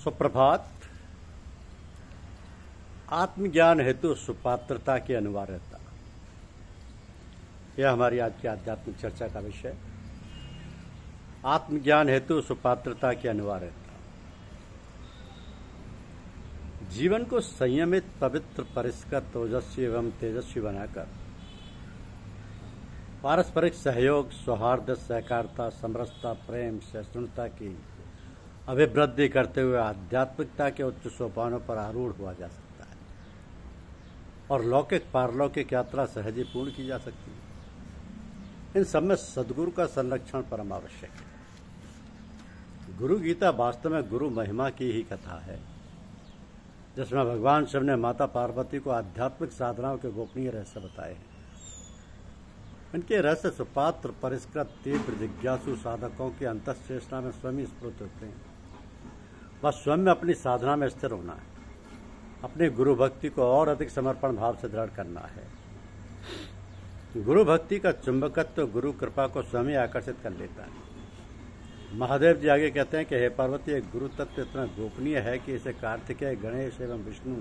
सुप्रभात। आत्मज्ञान हेतु सुपात्रता की अनिवार्यता, यह हमारी आज की आध्यात्मिक चर्चा का विषय। आत्मज्ञान हेतु सुपात्रता की अनिवार्यता। जीवन को संयमित, पवित्र, परिष्कृत, ओजस्वी एवं तेजस्वी बनाकर पारस्परिक सहयोग, सौहार्द, सहकारिता, समरसता, प्रेम, सहिष्णुता की अभिवृद्धि करते हुए आध्यात्मिकता के उच्च सोपानों पर आरूढ़ हुआ जा सकता है और लौकिक पारलौकिक यात्रा सहज ही पूर्ण की जा सकती है। इन सब में सद्गुरु का संरक्षण परम आवश्यक है। गुरु गीता वास्तव में गुरु महिमा की ही कथा है, जिसमें भगवान शिव ने माता पार्वती को आध्यात्मिक साधनाओं के गोपनीय रहस्य बताए हैं। इनके रहस्य सुपात्र, परिष्कृत, तीव्र, जिज्ञासु साधकों की अंतःचेतना में स्वयं स्फुरित होते हैं। बस स्वयं में अपनी साधना में स्थिर होना है, अपनी गुरु भक्ति को और अधिक समर्पण भाव से दृढ़ करना है। गुरु भक्ति का चुंबकत्व गुरु कृपा को स्वयं ही आकर्षित कर लेता है। महादेव जी आगे कहते हैं कि हे पार्वती, एक गुरु तत्व इतना गोपनीय है कि इसे कार्तिकेय, गणेश एवं विष्णु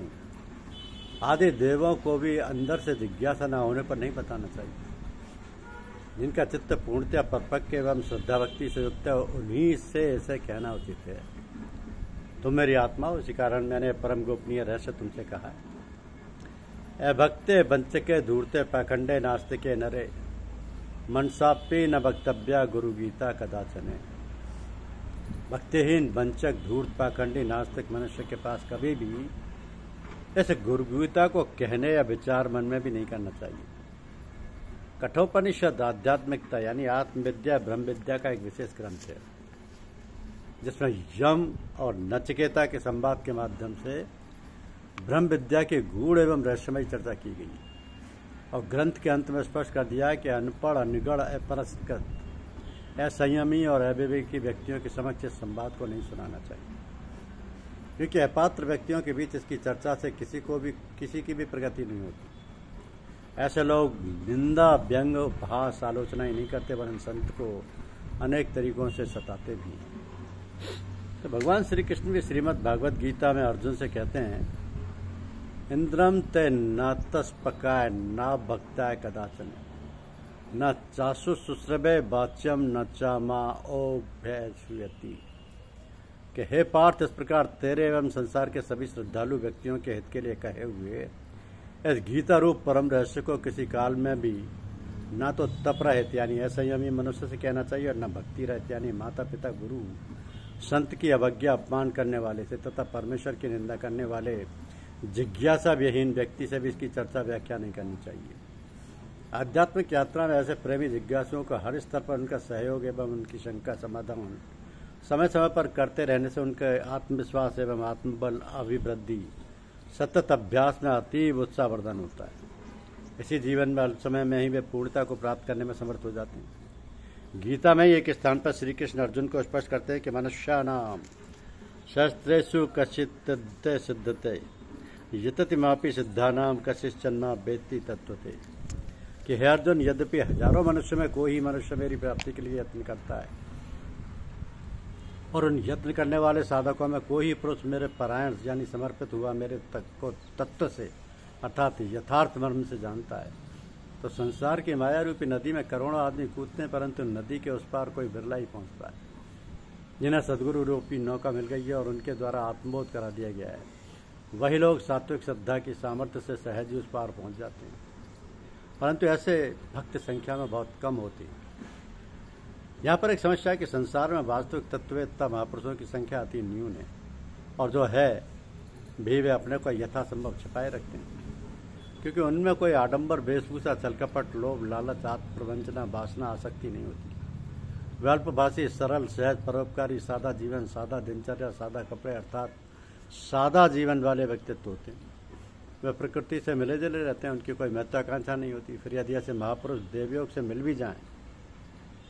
आदि देवों को भी अंदर से जिज्ञासा न होने पर नहीं बताना चाहिए। जिनका चित्त पूर्णतया परिपक्व एवं श्रद्धा भक्ति से युक्त है, उन्हीं से ऐसे कहना उचित है। तुम मेरी आत्मा हो, इसी कारण मैंने परम गोपनीय रहस्य तुमसे कहा है। ए भक्ते वंचके धूर्ते पाखंडे नास्तिके नरे, मनसापी न वक्तव्या गुरु गीता कदाचने। भक्तिहीन, वंचक, धूर्त, पाखंडी, नास्तिक मनुष्य के पास कभी भी ऐसे गुरु गीता को कहने या विचार मन में भी नहीं करना चाहिए। कठोपनिषद आध्यात्मिकता यानी आत्मविद्या, ब्रह्म विद्या का एक विशेष ग्रंथ है, जिसमें यम और नचिकेता के संवाद के माध्यम से ब्रह्म विद्या के गूढ़ एवं रहस्यमय चर्चा की गई और ग्रंथ के अंत में स्पष्ट कर दिया है कि अनपढ़, अनिगढ़, अपरिष्कृत, असंयमी और अविवेकी व्यक्तियों के समक्ष इस संवाद को नहीं सुनाना चाहिए, क्योंकि अपात्र व्यक्तियों के बीच इसकी चर्चा से किसी की भी प्रगति नहीं होती। ऐसे लोग निंदा, व्यंग, उपहास, आलोचना ही नहीं करते, वरन संत को अनेक तरीकों से सताते भी हैं। तो भगवान श्री कृष्ण भी श्रीमद् भागवत गीता में अर्जुन से कहते हैं, इंद्रम ते न तस्पकाय न भक्ताय कदाचन, न चासु शुश्रवे वाच्यम न चामा ओ भयति। कि हे पार्थ, इस प्रकार तेरे एवं संसार के सभी श्रद्धालु व्यक्तियों के हित के लिए कहे हुए इस गीता रूप परम रहस्य को किसी काल में भी न तो तप रहित यानी असंयमी मनुष्य से कहना चाहिए और न भक्ति रहित यानी माता पिता, गुरु, संत की अवज्ञा, अपमान करने वाले से तथा परमेश्वर की निंदा करने वाले जिज्ञासा विहीन व्यक्ति से भी इसकी चर्चा, व्याख्या नहीं करनी चाहिए। आध्यात्मिक यात्रा में ऐसे प्रेमी जिज्ञासुओं को हर स्तर पर उनका सहयोग एवं उनकी शंका समाधान समय समय पर करते रहने से उनके आत्मविश्वास एवं आत्मबल अभिवृद्धि, सतत अभ्यास में अतीव उत्साहवर्धन होता है। इसी जीवन में अल्प समय में ही वे पूर्णता को प्राप्त करने में समर्थ हो जाते हैं। गीता में एक स्थान पर श्री कृष्ण अर्जुन को स्पष्ट करते हैं कि मनुष्यानाम शस्त्रेषु कश्चित् सिद्धते यतति मापि सिद्धानाम कश्चिश्चन्ना वेत्ति तत्वते। कि हे अर्जुन, यद्यपि हजारों मनुष्य में कोई ही मनुष्य मेरी प्राप्ति के लिए यत्न करता है और उन यत्न करने वाले साधकों में कोई ही पुरुष मेरे परायण यानी समर्पित हुआ मेरे तत्व से अर्थात यथार्थ मर्म से जानता है, तो संसार की माया रूपी नदी में करोड़ों आदमी कूदते हैं, परंतु नदी के उस पार कोई बिरला ही पहुंचता है, जिन्हें सदगुरु रूपी नौका मिल गई है और उनके द्वारा आत्मबोध करा दिया गया है। वही लोग सात्विक श्रद्धा की सामर्थ्य से सहज ही उस पार पहुंच जाते हैं, परंतु ऐसे भक्त संख्या में बहुत कम होती है। यहाँ पर एक समस्या है कि संसार में वास्तविक तत्ववेत्ता महापुरुषों की संख्या अति न्यून है और जो है भी वे अपने को यथासंभव छिपाए रखते हैं, क्योंकि उनमें कोई आडंबर, वेशभूषा, छलकपट, लोभ, लालच, आत्मप्रवंचना, वासना, आसक्ति नहीं होती। वे अल्पभाषी, सरल, सहज, परोपकारी, सादा जीवन, सादा दिनचर्या, सादा कपड़े अर्थात सादा जीवन वाले व्यक्तित्व होते हैं। वे प्रकृति से मिले जुले रहते हैं, उनकी कोई महत्वाकांक्षा नहीं होती। फिर यदि ऐसे महापुरुष देवयोग से मिल भी जाएं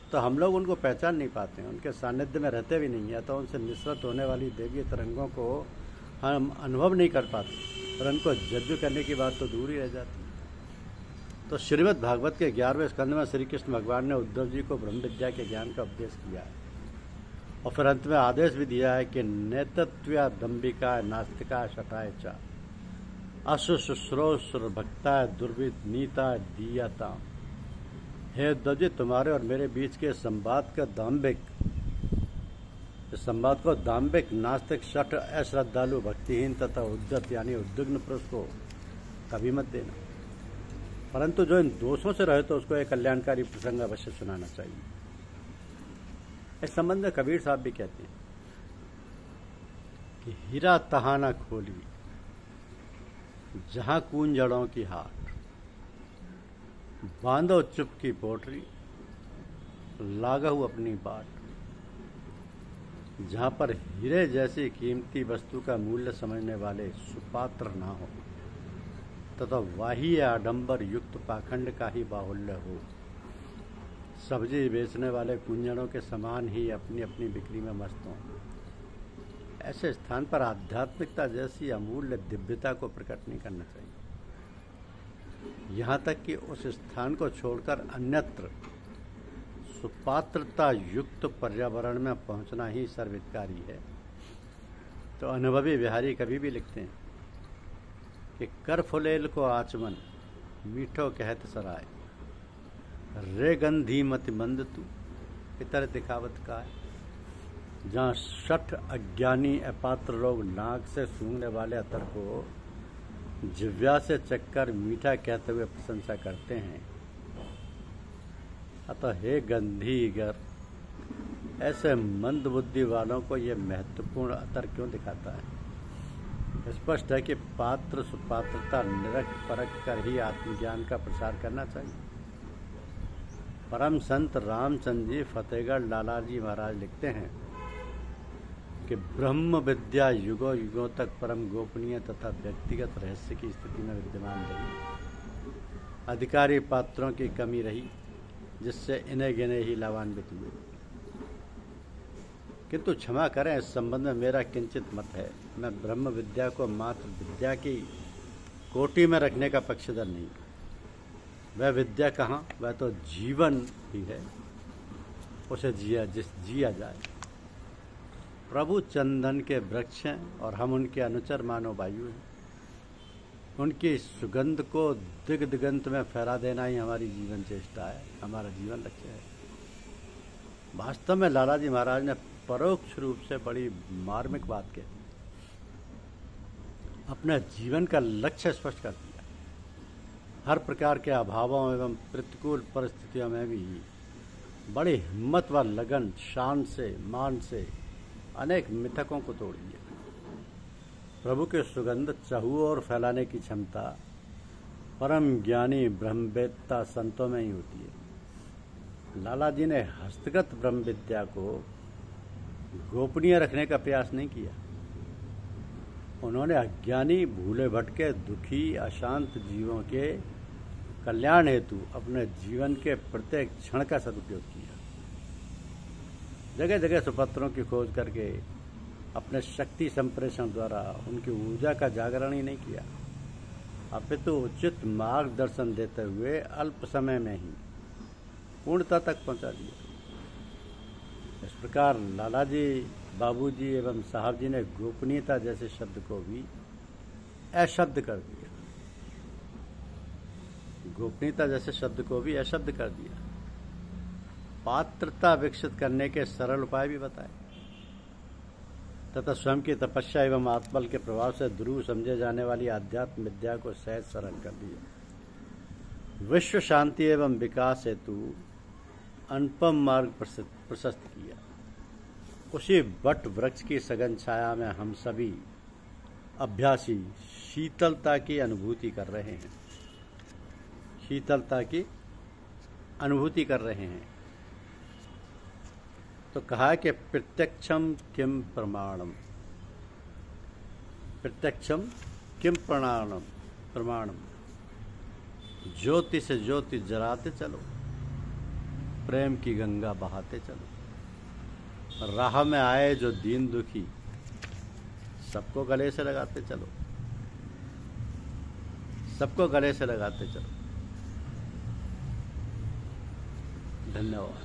तो हम लोग उनको पहचान नहीं पाते हैं, उनके सानिध्य में रहते भी नहीं है, तो उनसे निःसृत होने वाली देवीय तरंगों को हम अनुभव नहीं कर पाते और उनको जज्ब करने की बात तो दूर ही रह जाती है। तो श्रीमद् भागवत के 11वें स्कंद में श्री कृष्ण भगवान ने उद्धव जी को ब्रह्म विद्या के ज्ञान का उपदेश किया है और फिर अंत में आदेश भी दिया है कि नेतृत्व दम्बिका नास्तिका शताय च अशुश्रूषुर भक्ता दुर्विद नीता दीयता। हे दजी, तुम्हारे और मेरे बीच के संवाद का दाम्भिक, इस संवाद को दाम्भिक, नास्तिक, शठ, अश्रद्धालु, भक्तिहीन तथा उद्यत यानी उद्विग्न पुरुष को कभी मत देना, परंतु जो इन दोषों से रहे तो उसको एक कल्याणकारी प्रसंग अवश्य सुनाना चाहिए। इस संबंध में कबीर साहब भी कहते हैं कि हीरा तहाना खोली जहां कून जड़ों की हाट, बांधो चुप की पोटरी लागहु अपनी बाट। जहां पर हीरे जैसी कीमती वस्तु का मूल्य समझने वाले सुपात्र ना हो तथा वाही आडंबर युक्त पाखंड का ही बाहुल्य हो, सब्जी बेचने वाले कुंजड़ों के समान ही अपनी अपनी बिक्री में मस्त हों, ऐसे स्थान पर आध्यात्मिकता जैसी अमूल्य दिव्यता को प्रकट नहीं करना चाहिए। यहाँ तक कि उस स्थान को छोड़कर अन्यत्र सुपात्रता युक्त पर्यावरण में पहुंचना ही सर्वहितकारी है। तो अनुभवी बिहारी कभी भी लिखते हैं कि कर फुलेल को आचमन मीठो कहत सराय, रे गंधी मति मंद तू इतर दिखावत का है। जहाँ शठ अज्ञानी अपात्र लोग नाक से सूंघने वाले अतर को जिव्या से चक्कर मीठा कहते हुए प्रशंसा करते हैं, अतः हे गंधीगर, ऐसे मंद बुद्धि वालों को यह महत्वपूर्ण अतर क्यों दिखाता है? स्पष्ट है कि पात्र सुपात्रता निरख परख कर ही आत्मज्ञान का प्रसार करना चाहिए। परम संत रामचंद्र जी फतेहगढ़ लालाजी महाराज लिखते हैं कि ब्रह्म विद्या युगों युगों तक परम गोपनीय तथा व्यक्तिगत रहस्य की स्थिति में विद्यमान रही। अधिकारी पात्रों की कमी रही जिससे इन्हें गिने ही लाभान्वित हुए। किंतु क्षमा करें, इस संबंध में मेरा किंचित मत है। मैं ब्रह्म विद्या को मात्र विद्या की कोटि में रखने का पक्षधर नहीं। वह विद्या कहाँ, वह तो जीवन ही है, उसे जिया जाए। प्रभु चंदन के वृक्ष हैं और हम उनके अनुचर मानव वायु हैं। उनकी सुगंध को दिग दिगंत में फैला देना ही हमारी जीवन चेष्टा है, हमारा जीवन लक्ष्य है। वास्तव में लालाजी महाराज ने परोक्ष रूप से बड़ी मार्मिक बात कही, अपने जीवन का लक्ष्य स्पष्ट कर दिया। हर प्रकार के अभावों एवं प्रतिकूल परिस्थितियों में भी बड़ी हिम्मत व लगन, शान से, मान से अनेक मिथकों को तोड़ दिया। प्रभु के सुगंध चहु और फैलाने की क्षमता परम ज्ञानी ब्रह्मवेत्ता संतों में ही होती है। लाला जी ने हस्तगत ब्रह्म विद्या को गोपनीय रखने का प्रयास नहीं किया। उन्होंने अज्ञानी, भूले भटके, दुखी, अशांत जीवों के कल्याण हेतु अपने जीवन के प्रत्येक क्षण का सदुपयोग किया। जगह जगह सुपत्रों की खोज करके अपने शक्ति संप्रेषण द्वारा उनकी ऊर्जा का जागरण ही नहीं किया, अपितु उचित मार्गदर्शन देते हुए अल्प समय में ही पूर्णता तक पहुंचा दिया। इस प्रकार लालाजी, बाबूजी एवं साहब जी ने गोपनीयता जैसे शब्द को भी अशब्द कर दिया। गोपनीयता जैसे शब्द को भी अशब्द कर दिया। पात्रता विकसित करने के सरल उपाय भी बताए तथा स्वयं की तपस्या एवं आत्मबल के प्रभाव से ध्रुव समझे जाने वाली आध्यात्म विद्या को सहज सरल कर दिया। विश्व शांति एवं विकास हेतु अनुपम मार्ग प्रशस्त किया। उसी वट वृक्ष की सघन छाया में हम सभी अभ्यासी शीतलता की अनुभूति कर रहे हैं। शीतलता की अनुभूति कर रहे हैं। तो कहा कि प्रत्यक्षम किम प्रमाणम, प्रत्यक्षम किम प्रमाणम, ज्योति से ज्योति जलाते चलो, प्रेम की गंगा बहाते चलो। राह में आए जो दीन दुखी, सबको गले से लगाते चलो, सबको गले से लगाते चलो। धन्यवाद।